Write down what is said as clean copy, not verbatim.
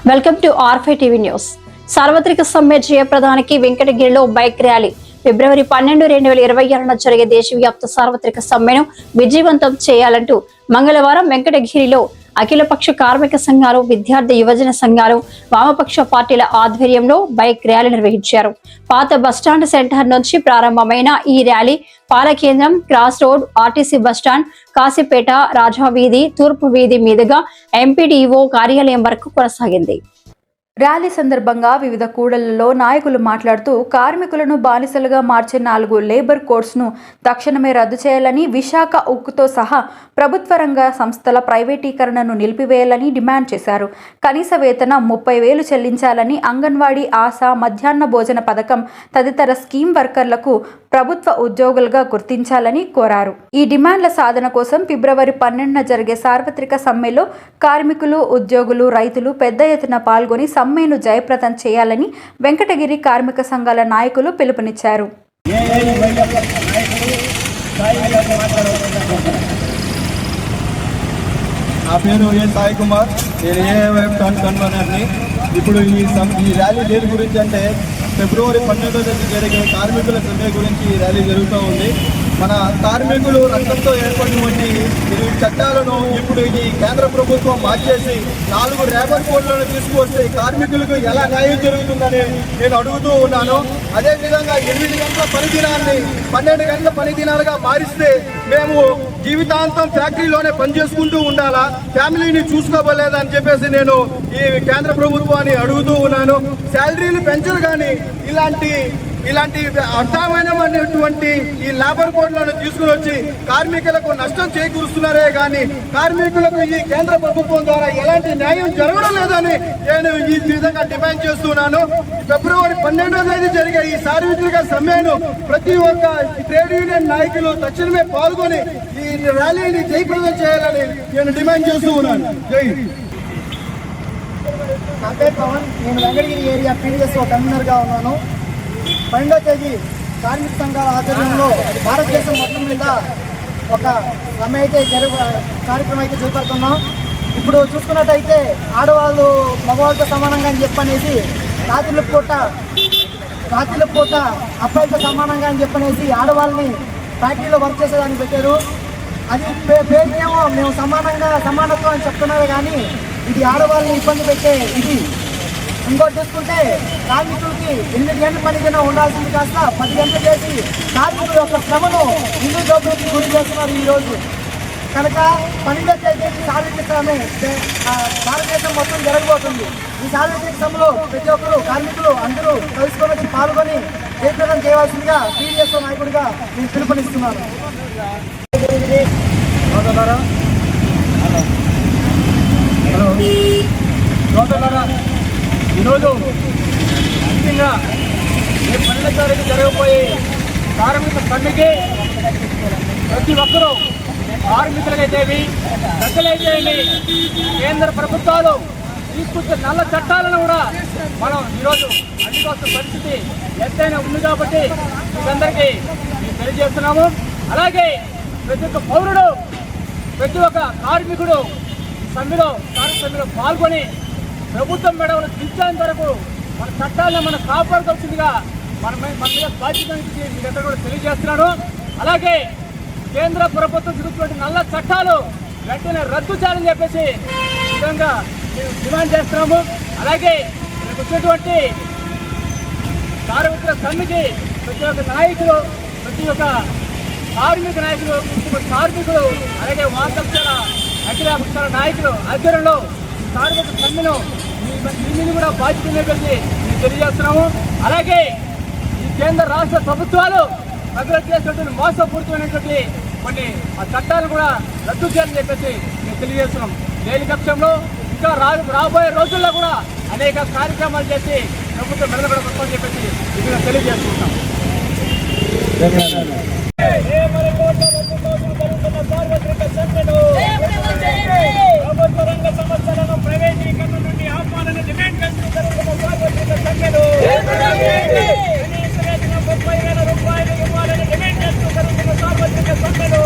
Welcome to R5 TV news. సార్వత్రిక సమ్మె జయప్రదానికి వెంకటగిరిలో బైక్ ర్యాలీ. ఫిబ్రవరి 12, 2026న జరిగే దేశవ్యాప్త సార్వత్రిక సమ్మెను విజయవంతం చేయాలంటూ మంగళవారం వెంకటగిరిలో అఖిలపక్ష కార్మిక సంఘాలు, విద్యార్థి యువజన సంఘాలు, వామపక్ష పార్టీల ఆధ్వర్యంలో బైక్ ర్యాలీ నిర్వహించారు. పాత బస్టాండ్ సెంటర్ నుంచి ప్రారంభమైన ఈ rally Palakendram, cross road, RTC bus stand, Kasipeta, Rajaveedhi, తూర్పు వీధి మీదుగా ఎంపీడీఓ కార్యాలయం వరకు కొనసాగింది. ర్యాలీ సందర్భంగా వివిధ కూడళ్లలో నాయకులు మాట్లాడుతూ కార్మికులను బానిసలుగా మార్చే 4 లేబర్ కోడ్స్ను తక్షణమే రద్దు చేయాలని, విశాఖ ఉక్కుతో సహా ప్రభుత్వ రంగ సంస్థల ప్రైవేటీకరణను నిలిపివేయాలని డిమాండ్ చేశారు. కనీస వేతనం 30,000 చెల్లించాలని, అంగన్వాడీ, ఆశా, మధ్యాహ్న భోజన పథకం తదితర స్కీమ్ వర్కర్లకు ప్రభుత్వ ఉద్యోగులుగా గుర్తించాలని కోరారు. ఈ డిమాండ్ల సాధన కోసం ఫిబ్రవరి 12న జరిగే సార్వత్రిక సమ్మెలో కార్మికులు, ఉద్యోగులు, రైతులు పెద్ద ఎత్తున పాల్గొని సమ్మెను జయప్రదం చేయాలని వెంకటగిరి కార్మిక సంఘాల నాయకులు పిలుపునిచ్చారు. నా పేరు సాయి కుమార్, నేను ఏఐవైఎఫ్ కన్వీనర్ని. ఇప్పుడు ఈ ర్యాలీ దేని గురించి అంటే ఫిబ్రవరి 12వ తేదీ జరిగే కార్మికుల సమ్మె గురించి ఈ ర్యాలీ జరుగుతూ ఉంది. మన కార్మికులు రక్తంతో ఏర్పడినటువంటి ఈ చట్టాలను ఇప్పుడు ఈ కేంద్ర ప్రభుత్వం మార్చేసి 4 లేబర్ కోడ్లను తీసుకువస్తే కార్మికులకు ఎలా న్యాయం జరుగుతుందని నేను అడుగుతూ ఉన్నాను. అదేవిధంగా 8 గంటల పనిదినాన్ని 12 గంటల పనిదినాలుగా మారిస్తే మేము జీవితాంతం ఫ్యాక్టరీలోనే పనిచేసుకుంటూ ఉండాలా, ఫ్యామిలీని చూసుకోవలేదని చెప్పేసి నేను ఈ కేంద్ర ప్రభుత్వాన్ని అడుగుతూ ఉన్నాను. శాలరీలు పెంచరు కానీ ఇలాంటి అర్థమైనటువంటి ఈ లేబర్ కోడ్లను తీసుకుని వచ్చి కార్మికులకు నష్టం చేకూరుస్తున్నారే కానీ కార్మికులకు ఈ కేంద్ర ప్రభుత్వం ద్వారా ఎలాంటి న్యాయం జరగడం లేదని నేను ఈ విధంగా డిమాండ్ చేస్తున్నాను. ఫిబ్రవరి 12వ తేదీ జరిగే ఈ సార్వత్రిక సమ్మెను ప్రతి ఒక్క ట్రేడ్ యూనియన్ నాయకులు తక్షణమే పాల్గొని ఈ ర్యాలీని జయప్రదం చేయాలని నేను డిమాండ్ చేస్తూ ఉన్నాను. జై. నా పేరు పవన్, నేను వెంకటగిరి ఏరియా పీడీఎస్ఓ కన్వీనర్గా ఉన్నాను. 12వ తేదీ కార్మిక సంఘాల ఆధ్వర్యంలో భారతదేశం మొత్తం మీద ఒక సమ్మె అయితే కార్యక్రమం అయితే చేపడుతున్నాం. ఇప్పుడు చూసుకున్నట్టయితే ఆడవాళ్ళు మగవాళ్ళతో సమానంగా అని చెప్పనేసి రాత్రిల పూట అబ్బాయిలతో సమానంగా అని చెప్పనేసి ఆడవాళ్ళని ఫ్యాక్టరీలో వర్క్ చేసేదాన్ని పెట్టారు. అది పేరుకేమో మేము సమానత్వం అని చెప్తున్నారు కానీ ఇది ఆడవాళ్ళని ఇబ్బంది పెట్టే ఇది. ఇంకోటి చూసుకుంటే కార్మికులకి 8 గంటల పనిదిన ఉండాల్సింది కాస్త 10 గంటలు చేసి కార్మికుల యొక్క శ్రమను ఇందు దోపిడీకి గురి చేస్తున్నారు ఈరోజు. కనుక 12వ తేదీ సార్వత్రిక సమ్మె భారతదేశం మొత్తం జరగబోతుంది. ఈ సార్వత్రిక సమ్మెలో ప్రతి ఒక్కరు కార్మికులు అందరూ కలుసుకొని వచ్చి పాల్గొని జయప్రదం చేయవలసిందిగా పీడీఎస్ఓ నాయకుడిగా నేను పిలుపునిస్తున్నాను. ఈరోజు ముఖ్యంగా ఈ 12వ తారీఖు జరగబోయే కార్మిక సమ్మెకి ప్రతి ఒక్కరూ కార్మికులకైతేవి, ప్రజలైతేవి, కేంద్ర ప్రభుత్వాలు తీసుకొచ్చే నల్ల చట్టాలను కూడా మనం ఈరోజు అడ్డుకోవాల్సిన పరిస్థితి ఎంతైనా ఉంది కాబట్టి మీకందరికీ మేము తెలియజేస్తున్నాము. అలాగే ప్రతి ఒక్క పౌరుడు, ప్రతి ఒక్క కార్మికుడు కార్మిక సమ్మెలో పాల్గొని ప్రభుత్వం మెడవలు దించేంత వరకు మన చట్టాలను మనం కాపాడుకోవాల్సిందిగా మన మీద బాధ్యత మీకందరూ కూడా తెలియజేస్తున్నాను. అలాగే కేంద్ర ప్రభుత్వం చూసినటువంటి నల్ల చట్టాలు వెంటనే రద్దు చేయాలని చెప్పేసి విధంగా మేము డిమాండ్ చేస్తున్నాము. అలాగే మనకు వచ్చేటువంటి సార్వత్రిక సమ్మెకి ప్రతి ఒక్క నాయకులు, ప్రతి ఒక్క కార్మిక నాయకులు, కార్మికులు, అలాగే వామపక్షాల అఖిలపక్షాల నాయకులు ఆధ్వర్యంలో కార్మిక సమ్మెను దీనిని కూడా బాధ్యత చెప్పేసి మేము తెలియజేస్తున్నాము. అలాగే ఈ కేంద్ర రాష్ట్ర ప్రభుత్వాలు ప్రజలకు చేసినటువంటి మోసపూరితమైనటువంటి కొన్ని ఆ చట్టాలు కూడా రద్దు చేయాలని చెప్పేసి మేము తెలియజేస్తున్నాం. లేని పక్షంలో ఇంకా రాబోయే రోజుల్లో కూడా అనేక కార్యక్రమాలు చేసి ప్రభుత్వం మెడబడబోతుందని చెప్పేసి ఇది తెలియజేస్తున్నాం. సార్వత్రిక సమ్మెను ప్రభుత్వ రంగ సంస్థలను ప్రైవేటీకరణ నుండి ఆపాలని డిమాండ్ చేస్తూ జరుగుతున్న సార్వత్రిక సమ్మెను కనీస వేతనం 30,000 రూపాయలు ఇవ్వాలని డిమాండ్ చేస్తూ జరుగుతున్న సార్వత్రిక సమ్మెను